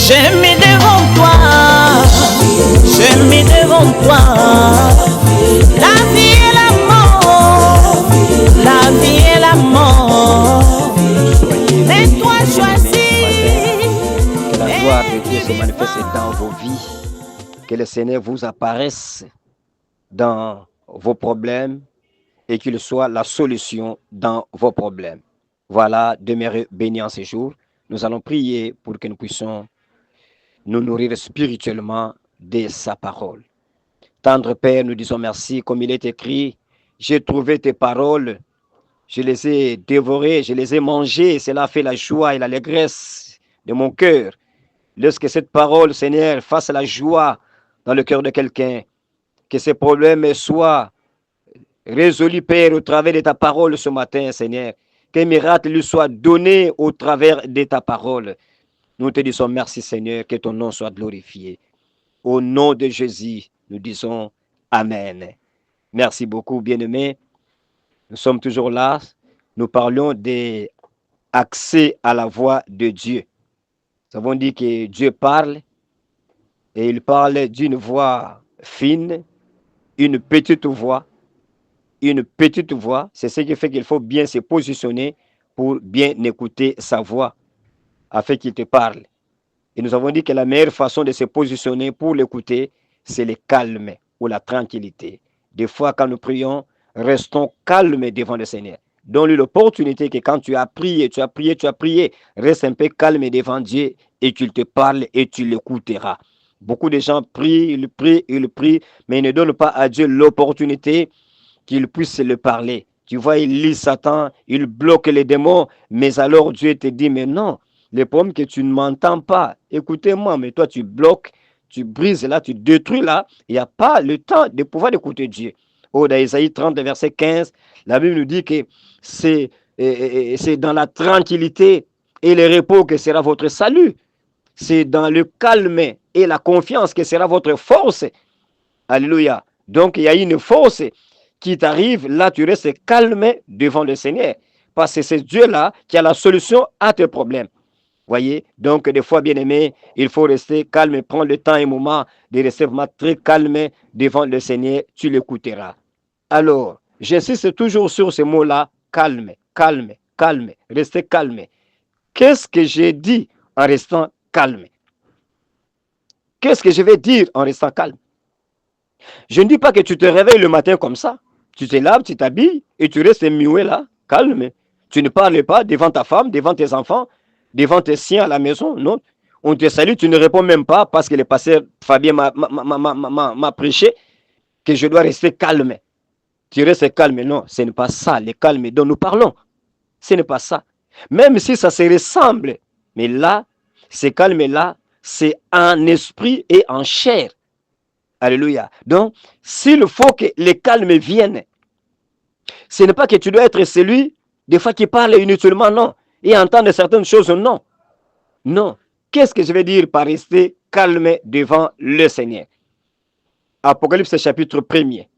J'ai mis devant toi, j'ai mis devant toi la vie et la mort, la vie et la mort. Mais toi choisis. Que la gloire de Dieu se manifeste dans vos vies. Que le Seigneur vous apparaisse dans vos problèmes et qu'il soit la solution dans vos problèmes. Voilà, demeurez bénis en ces jours. Nous allons prier pour que nous puissions nous nourrir spirituellement de sa parole. Tendre Père, nous disons merci, comme il est écrit, j'ai trouvé tes paroles, je les ai dévorées, je les ai mangées, cela fait la joie et l'allégresse de mon cœur. Lorsque cette parole, Seigneur, fasse la joie dans le cœur de quelqu'un, que ces problèmes soient résolus, Père, au travers de ta parole ce matin, Seigneur. Qu'un miracle lui soit donné au travers de ta parole. Nous te disons merci, Seigneur, que ton nom soit glorifié. Au nom de Jésus, nous disons Amen. Merci beaucoup, bien-aimés. Nous sommes toujours là. Nous parlons d'accès à la voix de Dieu. Nous avons dit que Dieu parle et il parle d'une voix fine, une petite voix. Une petite voix, c'est ce qui fait qu'il faut bien se positionner pour bien écouter sa voix afin qu'il te parle. Et nous avons dit que la meilleure façon de se positionner pour l'écouter, c'est le calme ou la tranquillité. Des fois, quand nous prions, restons calmes devant le Seigneur. Donne-lui l'opportunité que quand tu as prié, reste un peu calme devant Dieu et qu'il te parle et tu l'écouteras. Beaucoup de gens prient, ils prient, mais ils ne donnent pas à Dieu l'opportunité qu'il puisse le parler. Tu vois, il lit Satan, il bloque les démons, mais alors Dieu te dit, mais non, le problème que tu ne m'entends pas, écoutez-moi, mais toi tu bloques, tu brises là, tu détruis là, il n'y a pas le temps de pouvoir écouter Dieu. Oh, dans Isaïe 30, verset 15, la Bible nous dit que c'est dans la tranquillité et le repos que sera votre salut. C'est dans le calme et la confiance que sera votre force. Alléluia. Donc, il y a une force qui t'arrive, là, tu restes calme devant le Seigneur. Parce que c'est Dieu-là qui a la solution à tes problèmes. Voyez, donc des fois, bien aimé, il faut rester calme, prendre le temps et moment de rester vraiment très calme devant le Seigneur, tu l'écouteras. Alors, j'insiste toujours sur ce mot-là, calme, calme, calme, restez calme. Qu'est-ce que j'ai dit en restant calme? Qu'est-ce que je vais dire en restant calme? Je ne dis pas que tu te réveilles le matin comme ça. Tu te laves, tu t'habilles et tu restes muet là, calme. Tu ne parles pas devant ta femme, devant tes enfants, devant tes siens à la maison. Non. On te salue, tu ne réponds même pas parce que le pasteur Fabien m'a prêché que je dois rester calme. Tu restes calme. Non, ce n'est pas ça, le calme dont nous parlons. Ce n'est pas ça. Même si ça se ressemble. Mais là, ce calme-là, c'est en esprit et en chair. Alléluia. Donc, s'il faut que le calme vienne, ce n'est pas que tu dois être celui, des fois, qui parle inutilement, non. Et entendre certaines choses, non. Non. Qu'est-ce que je vais dire par rester calme devant le Seigneur? Apocalypse chapitre 1er,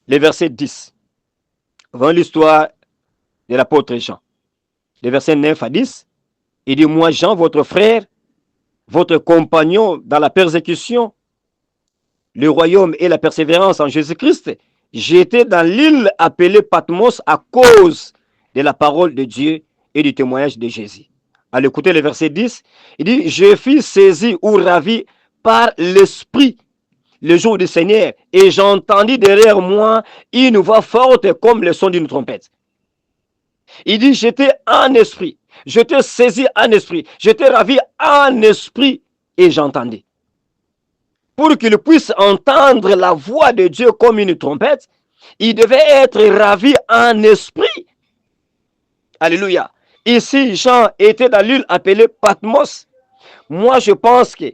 le verset 10. Avant l'histoire de l'apôtre Jean. Le verset 9 à 10, il dit, moi Jean, votre frère, votre compagnon dans la persécution, le royaume et la persévérance en Jésus-Christ, j'étais dans l'île appelée Patmos à cause de la parole de Dieu et du témoignage de Jésus. À l'écouter le verset 10, il dit, je fus saisi ou ravi par l'Esprit le jour du Seigneur et j'entendis derrière moi une voix forte comme le son d'une trompette. Il dit, j'étais en esprit, j'étais saisi en esprit, j'étais ravi en esprit et j'entendais. Pour qu'il puisse entendre la voix de Dieu comme une trompette, il devait être ravi en esprit. Alléluia. Ici, Jean était dans l'île appelée Patmos. Moi, je pense que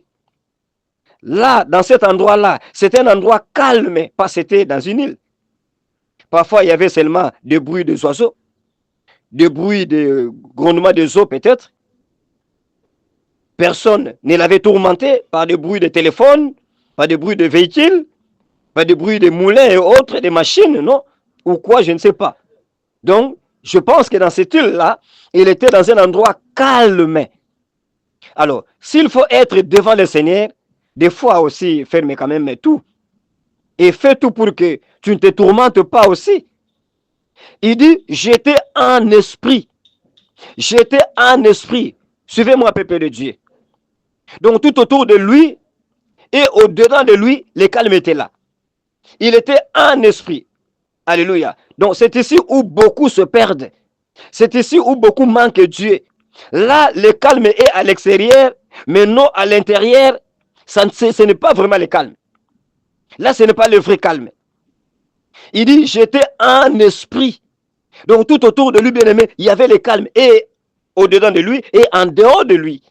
là, dans cet endroit-là, c'était un endroit calme, parce que c'était dans une île. Parfois, il y avait seulement des bruits des oiseaux, des bruits de grondements des eaux peut-être. Personne ne l'avait tourmenté par des bruits de téléphone, pas de bruit de véhicules, pas de bruit de moulins et autres, des machines, non? Ou quoi, je ne sais pas. Donc, je pense que dans cette île-là, il était dans un endroit calme. Alors, s'il faut être devant le Seigneur, des fois aussi, ferme quand même tout. Et fais tout pour que tu ne te tourmentes pas aussi. Il dit, j'étais en esprit. J'étais en esprit. Suivez-moi, peuple de Dieu. Donc, tout autour de lui et au-dedans de lui, le calme était là. Il était en esprit. Alléluia. Donc, c'est ici où beaucoup se perdent. C'est ici où beaucoup manquent Dieu. Là, le calme est à l'extérieur, mais non à l'intérieur. Ce n'est pas vraiment le calme. Là, ce n'est pas le vrai calme. Il dit, j'étais en esprit. Donc, tout autour de lui, bien-aimé, il y avait le calme. Et au-dedans de lui et en dehors de lui.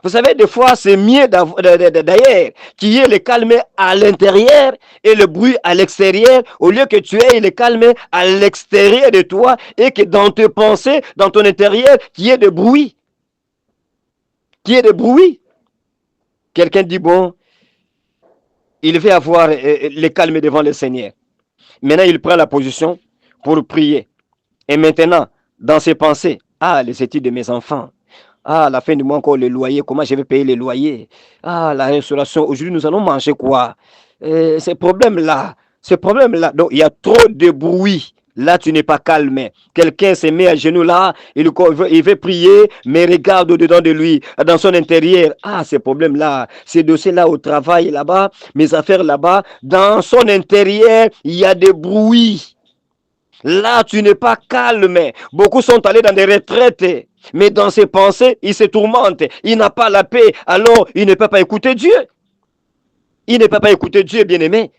Vous savez, des fois, c'est mieux d'ailleurs qu'il y ait le calme à l'intérieur et le bruit à l'extérieur, au lieu que tu aies le calme à l'extérieur de toi et que dans tes pensées, dans ton intérieur, qu'il y ait de bruit. Qu'il y ait de bruit. Quelqu'un dit, bon, il veut avoir le calme devant le Seigneur. Maintenant, il prend la position pour prier. Et maintenant, dans ses pensées, ah, les études de mes enfants. Ah, la fin du mois encore, le loyer, comment je vais payer les loyers? Ah, la restauration, aujourd'hui nous allons manger quoi? Ces problèmes-là. Donc, il y a trop de bruit. Là, tu n'es pas calme. Quelqu'un s'est mis à genoux là, il veut prier, mais regarde au-dedans de lui, dans son intérieur. Ah, ces problèmes-là, ces dossiers-là au travail là-bas, mes affaires là-bas, dans son intérieur, il y a des bruits. Là, tu n'es pas calme. Beaucoup sont allés dans des retraites. Mais dans ses pensées, il se tourmente. Il n'a pas la paix. Alors, il ne peut pas écouter Dieu. Il ne peut pas écouter Dieu, bien-aimé.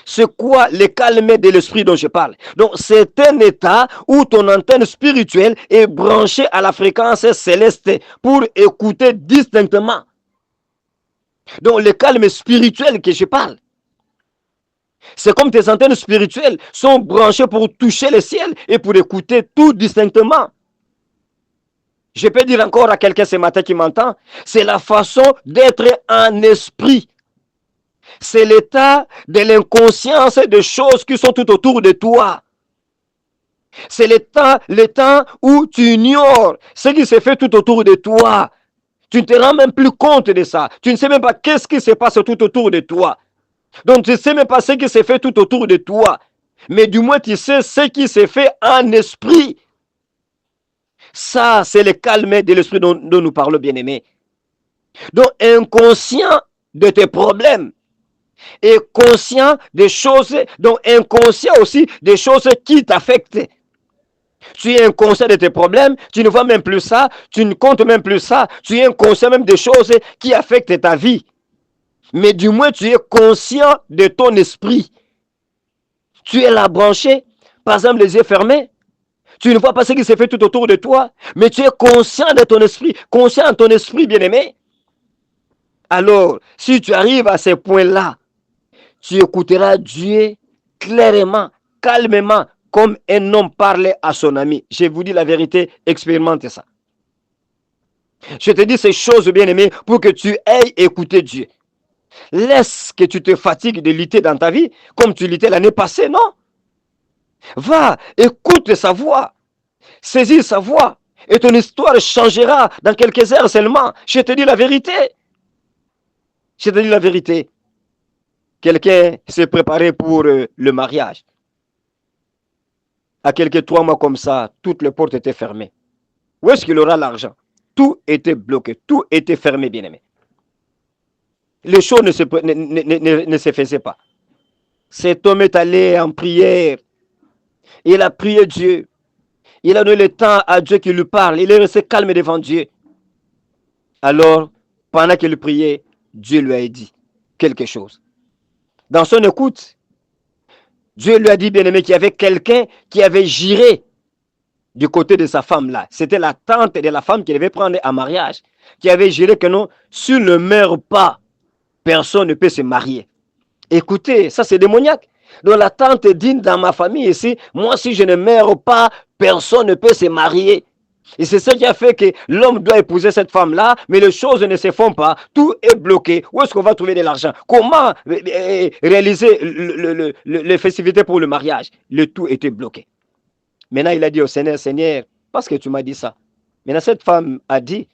C'est quoi le calme de l'esprit dont je parle? Donc, c'est un état où ton antenne spirituelle est branchée à la fréquence céleste pour écouter distinctement. Donc, le calme spirituel que je parle, c'est comme tes antennes spirituelles sont branchées pour toucher le ciel et pour écouter tout distinctement. Je peux dire encore à quelqu'un ce matin qui m'entend, c'est la façon d'être en esprit. C'est l'état de l'inconscience des choses qui sont tout autour de toi. C'est l'état où tu ignores ce qui se fait tout autour de toi. Tu ne te rends même plus compte de ça. Tu ne sais même pas qu'est-ce qui se passe tout autour de toi. Donc tu ne sais même pas ce qui se fait tout autour de toi. Mais du moins tu sais ce qui se fait en esprit. Ça, c'est le calme de l'esprit dont nous parlons, bien-aimés. Donc, inconscient de tes problèmes et conscient des choses, donc inconscient aussi des choses qui t'affectent. Tu es inconscient de tes problèmes, tu ne vois même plus ça, tu ne comptes même plus ça, tu es inconscient même des choses qui affectent ta vie. Mais du moins, tu es conscient de ton esprit. Tu es là branché, par exemple, les yeux fermés. Tu ne vois pas ce qui se fait tout autour de toi, mais tu es conscient de ton esprit, conscient de ton esprit, bien-aimé. Alors, si tu arrives à ces points-là, tu écouteras Dieu clairement, calmement, comme un homme parlait à son ami. Je vous dis la vérité, expérimentez ça. Je te dis ces choses, bien-aimé, pour que tu ailles écouter Dieu. Laisse que tu te fatigues de lutter dans ta vie, comme tu luttais l'année passée, non? Va, écoute sa voix, saisis sa voix, et ton histoire changera dans quelques heures seulement. Je te dis la vérité. Je te dis la vérité. Quelqu'un s'est préparé pour le mariage. À quelques 3 mois comme ça, toutes les portes étaient fermées. Où est-ce qu'il aura l'argent? Tout était bloqué, tout était fermé, bien-aimé. Les choses ne se faisaient pas. Cet homme est allé en prière. Il a prié Dieu. Il a donné le temps à Dieu qui lui parle. Il est resté calme devant Dieu. Alors, pendant qu'il priait, Dieu lui a dit quelque chose. Dans son écoute, Dieu lui a dit, bien-aimé, qu'il y avait quelqu'un qui avait juré du côté de sa femme là. C'était la tante de la femme qui devait prendre en mariage, qui avait juré que non, s'il ne meurt pas, personne ne peut se marier. Écoutez, ça c'est démoniaque. Donc la tante dit dans ma famille ici, moi si je ne meurs pas, personne ne peut se marier. Et c'est ce qui a fait que l'homme doit épouser cette femme-là, mais les choses ne se font pas. Tout est bloqué. Où est-ce qu'on va trouver de l'argent? Comment réaliser les festivités pour le mariage? Le tout était bloqué. Maintenant, il a dit au Seigneur, Seigneur, parce que tu m'as dit ça. Maintenant, cette femme a dit,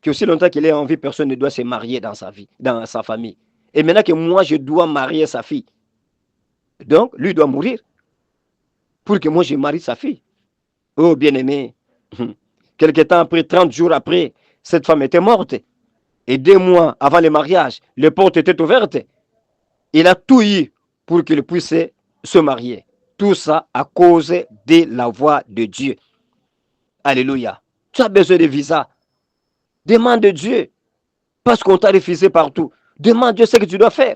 qu'aussi longtemps qu'il est en vie, personne ne doit se marier dans sa vie, dans sa famille. Et maintenant que moi, je dois marier sa fille. Donc, lui doit mourir pour que moi, je marie sa fille. Oh, bien-aimé, quelque temps après, 30 jours après, cette femme était morte. Et 2 mois avant le mariage, les portes étaient ouvertes. Il a tout eu pour qu'il puisse se marier. Tout ça à cause de la voix de Dieu. Alléluia. Tu as besoin de visa. Demande à Dieu. Parce qu'on t'a refusé partout. Demande à Dieu ce que tu dois faire.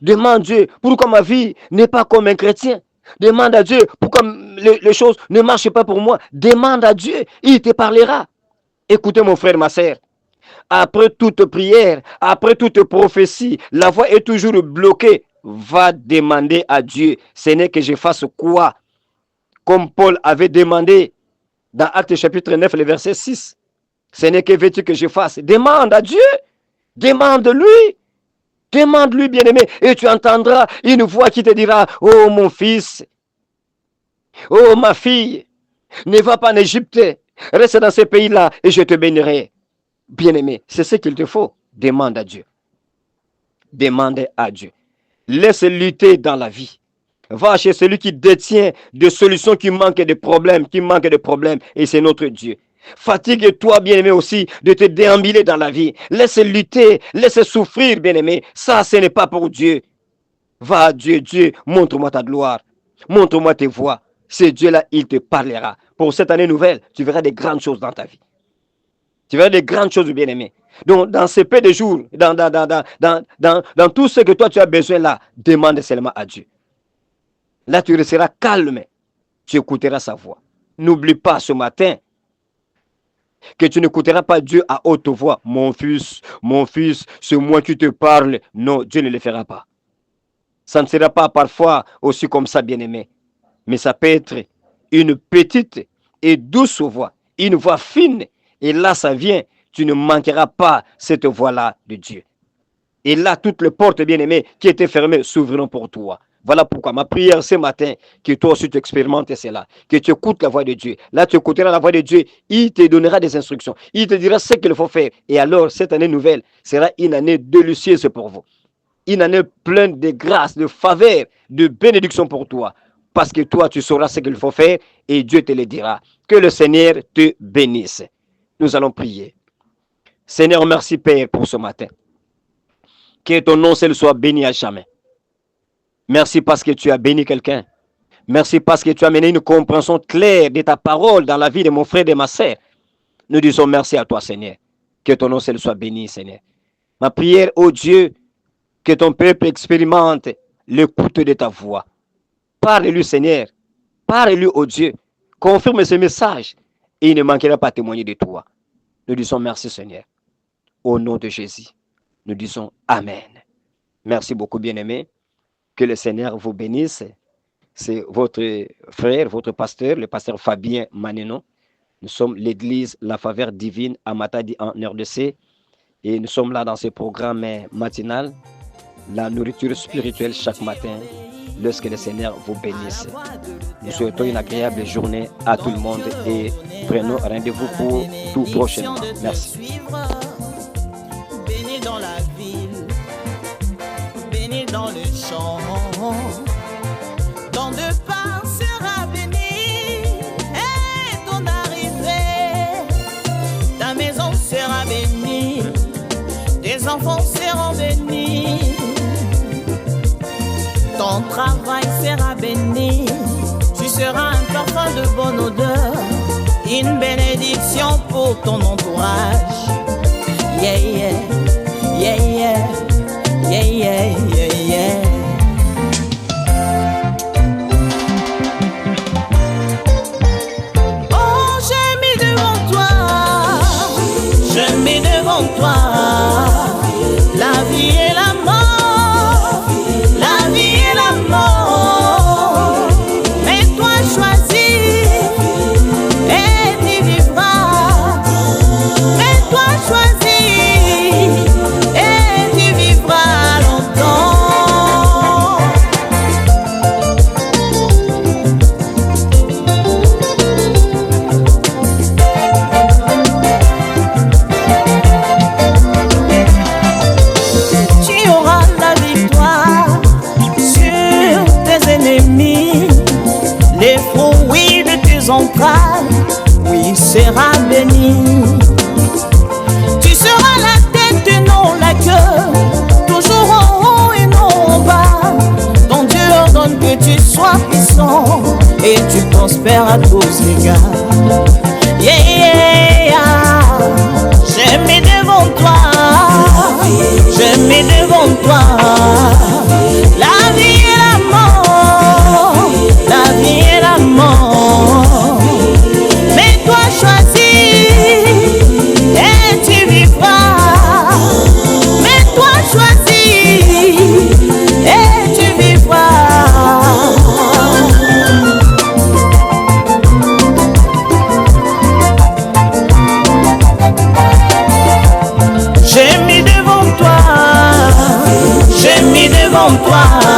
Demande à Dieu pourquoi ma vie n'est pas comme un chrétien. Demande à Dieu pourquoi les choses ne marchent pas pour moi. Demande à Dieu. Il te parlera. Écoutez mon frère, ma sœur. Après toute prière, après toute prophétie, la voix est toujours bloquée. Va demander à Dieu. Ce n'est que je fasse quoi? Comme Paul avait demandé dans Actes chapitre 9, le verset 6. Ce n'est que veux-tu que je fasse? Demande à Dieu. Demande-lui. Demande-lui, bien-aimé. Et tu entendras une voix qui te dira, oh mon fils, oh ma fille, ne va pas en Égypte. Reste dans ce pays-là et je te bénirai. Bien-aimé, c'est ce qu'il te faut. Demande à Dieu. Demande à Dieu. Laisse lutter dans la vie. Va chez celui qui détient des solutions qui manquent de problèmes, et c'est notre Dieu. Fatigue-toi, bien-aimé, aussi de te déambuler dans la vie. Laisse lutter, laisse souffrir, bien-aimé. Ça, ce n'est pas pour Dieu. Va à Dieu, Dieu, montre-moi ta gloire. Montre-moi tes voies. Ce Dieu-là, il te parlera. Pour cette année nouvelle, tu verras des grandes choses dans ta vie. Tu verras des grandes choses, bien-aimé. Donc, dans ces peu de jours, dans tout ce que toi tu as besoin là, demande seulement à Dieu. Là, tu resteras calme. Tu écouteras sa voix. N'oublie pas ce matin que tu n'écouteras pas Dieu à haute voix. Mon fils, c'est moi qui te parle. Non, Dieu ne le fera pas. Ça ne sera pas parfois aussi comme ça, bien-aimé. Mais ça peut être une petite et douce voix. Une voix fine. Et là, ça vient. Tu ne manqueras pas cette voix-là de Dieu. Et là, toutes les portes, bien-aimées, qui étaient fermées, s'ouvriront pour toi. Voilà pourquoi ma prière ce matin, que toi aussi tu expérimentes cela, que tu écoutes la voix de Dieu. Là, tu écouteras la voix de Dieu, il te donnera des instructions, il te dira ce qu'il faut faire. Et alors, cette année nouvelle sera une année délicieuse pour vous. Une année pleine de grâce, de faveur, de bénédiction pour toi. Parce que toi, tu sauras ce qu'il faut faire et Dieu te le dira. Que le Seigneur te bénisse. Nous allons prier. Seigneur, merci Père pour ce matin. Que ton nom seul soit béni à jamais. Merci parce que tu as béni quelqu'un. Merci parce que tu as mené une compréhension claire de ta parole dans la vie de mon frère et de ma sœur. Nous disons merci à toi, Seigneur. Que ton nom seul soit béni, Seigneur. Ma prière, ô Dieu, que ton peuple expérimente l'écoute de ta voix. Parle-lui, Seigneur. Parle-lui, ô Dieu. Confirme ce message et il ne manquera pas de témoigner de toi. Nous disons merci, Seigneur. Au nom de Jésus, nous disons Amen. Merci beaucoup, bien-aimés. Que le Seigneur vous bénisse. C'est votre frère, votre pasteur, le pasteur Fabien Manénon. Nous sommes l'église La Faveur Divine à Matadi en RDC. Et nous sommes là dans ce programme matinal, la nourriture spirituelle chaque matin, lorsque le Seigneur vous bénisse. Nous souhaitons une agréable journée à tout le monde et prenons rendez-vous pour tout prochainement. Merci. Béni dans la ville, béni dans le champ, ton départ sera béni et ton arrivée, ta maison sera bénie, tes enfants seront bénis, ton travail sera béni, tu seras un parfum de bonne odeur, une bénédiction pour ton entourage. Yeah, yeah, yeah, yeah, yeah, yeah, yeah, yeah. Oh, j'ai mis devant toi, je mets devant toi la vie et la mort, la vie et la mort. Mais toi choisis et tu vivras. Mais toi choisis. et tu prospères à tous égards. Yeah, yeah, yeah. Je mets devant toi, je mets devant toi la vie et la mort, la vie et la mort. Mais toi choisis et tu vivras. Mais toi choisis et tu vivras. J'ai mis devant toi, j'ai mis devant toi